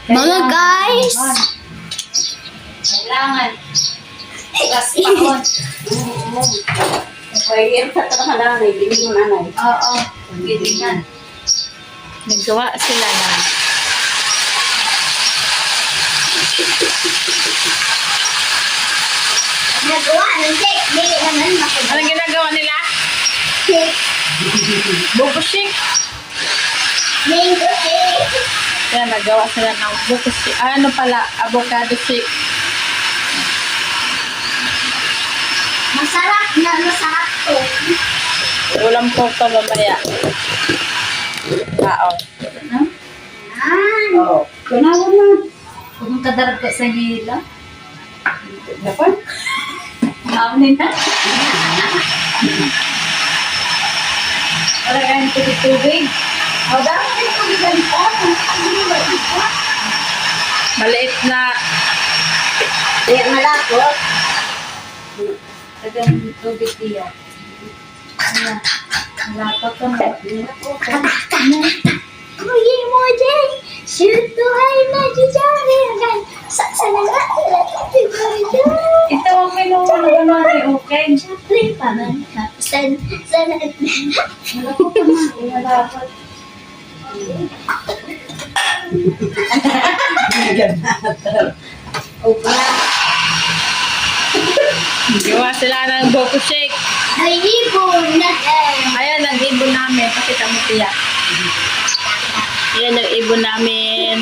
Mga guys! Kailangan. Gas paon. Pwede sa trabaho na nanay. Bili mo nanay. Oo. Bili na. Nagawa sila na. Nagawa ng cake. Dili naman makagawa. Anong ginagawa nila? Cake. Buko shake. Mango cake. Kaya nagawa sila ng buko shake. Ano pala? Avocado shake. Masarap na. Masarap to. Ulam po ito mamaya. Kaon. Oo. Kunawan na. Kung kadarag ka sa hila. Dapat? Kaunin na. Para kain tubig. O, dapat yung tubig po. Maliit na. Di malapot. Tagang tubig niya. Malapot ka na. Kuya mo dyan. Syutuhay na dyan. Sa na nga. Ito ang may naman na naman. Okay. Siyempre pa man. San. Malapot ka na. Malapot. Okay. Gawa sila ng buko shake. Ay, ibon na. Ayan, ang ibon namin. Pakita mo tiya. Ayan ang ibon namin.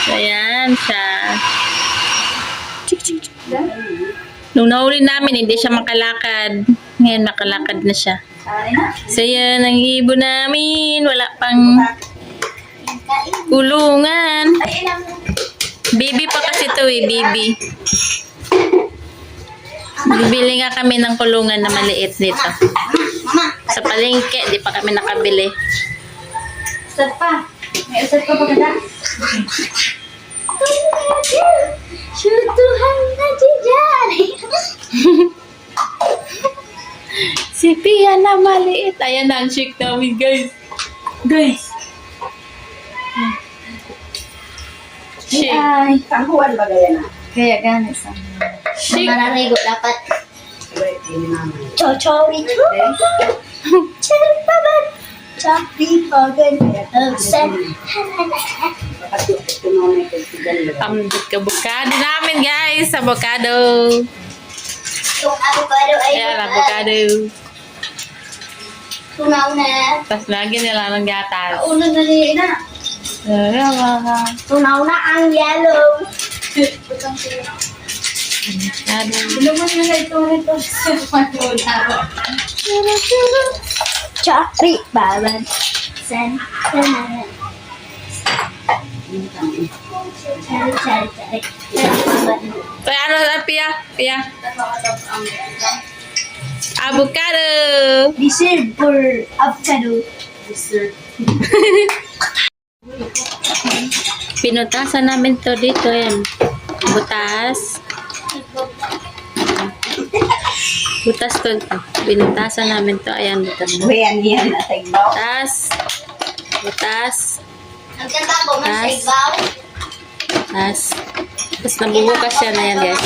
So, ayan siya. Chik, chik, chik. Nung nahuli namin, hindi siya makalakad. Ngayon, makalakad na siya. So, ayan ang ibon namin. Wala pang kulungan. Baby pa kasi to eh, baby. Bibili nga kami ng kulungan na maliit nito. Sa palengke, di pa kami nakabili. Usad pa. May usad pa ba kada? Syutuhay na dyan. Si Pia na maliit. Ayan na ang shake namin, guys. Guys. Shake. Ay, kahuan ba gaya na? Kaya gani sa Shake. Manarigo dapat. Chochori. Champaban. Chopi pagan. Sen. Ang avocado namin, guys. Avocado. Yung avocado ay Ayan, avocado. tunaw na. Tapos lagi nila ng gatas. Una na ni na. Ayan, mga Tunaw na ang yellow. avocado. Lumas na na ito rito sa pagkula. Chopi pagan. Sen. Chari. Kaya ano na, Pia? Pia. Avocado. Deserve for avocado. Pinutasan namin to dito. Ayan. Butas. Butas to. Pinutasan namin to. Ayan, butas. Buyan yan na sa ibaw. Butas. Butas. Ang ganda ko man sa Yes. ibaw. Butas. Tapos nabubukas siya na yan, guys.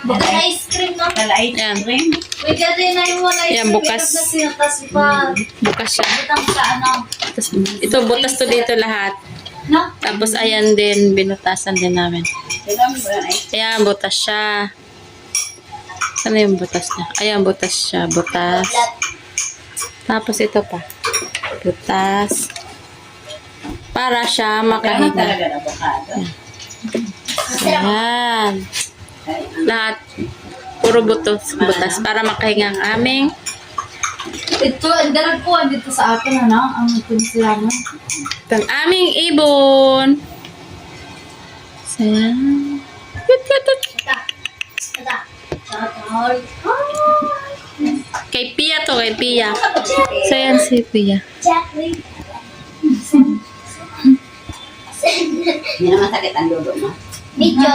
Bukas na ice cream no? Kala ice Ayan. cream. Uy, ganda na yung wala Ayan, bukas. na sinatas pa. Bukas siya. Butang sa ano. Tapos, ito, butas to dito lahat. No? Tapos, ayan din, binutasan din namin. Kailan mo yan ay? Ayan, butas siya. Ano yung butas niya? Ayan, butas siya. Butas. Tapos, ito pa. Butas. Para siya Kailan makahiga. talaga na avocado? Ayan. Lahat. Puro butas. Butas. Para makahinga ang aming. Ito, ang dalag ko dito sa atin, ano? Ang pinisilaman. Ang aming ibon. So, ayan. Kay Pia to, kay Pia. So, ayan si Pia. Jacqueline. Hindi naman sakit ang dulo mo. Video.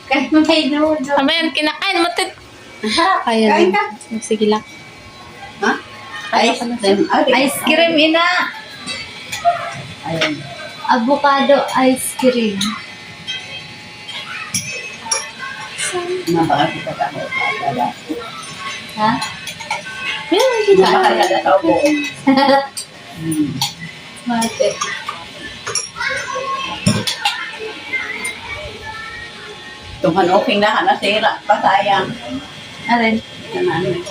Kahit may dulo. Ano yan? Kinakain mo, tit. Kain Ayan. ka. Sige lang. Ha? Ice cream. Ice cream, ina. Ayun. Avocado ice cream. Napaka kita ka mo. Ha? Napaka ka tao po. Mate. Itong hanoking na nasira pa sayang. Arin. Naman.